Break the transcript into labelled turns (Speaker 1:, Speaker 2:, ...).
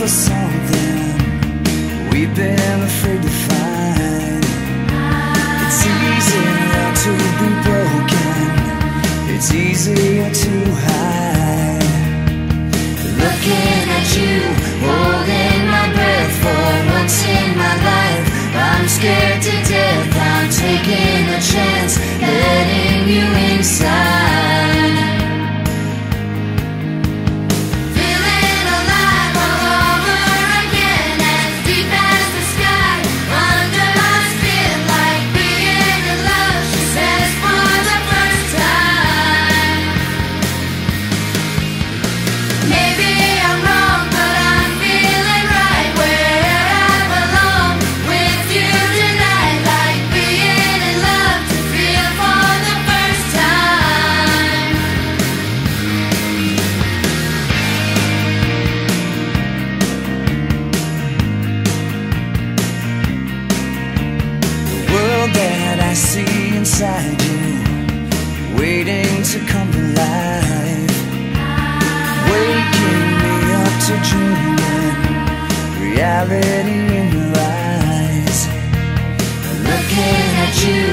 Speaker 1: for something we've been afraid to find. It's easier to be broken, it's easier to hide. Looking at you, holding my breath for once in my life. I'm scared to death, I'm taking a chance, letting you inside. Feeling alive all over again, as deep as the sky, under my skin, like being in love, she says for the first time. Maybe I'm wrong, but I'm feeling right where I belong, with you tonight, like being in love, to feel for the first time. The world that I see inside you, waiting to come to life, waking me up to dreaming, reality in your eyes. Looking at you,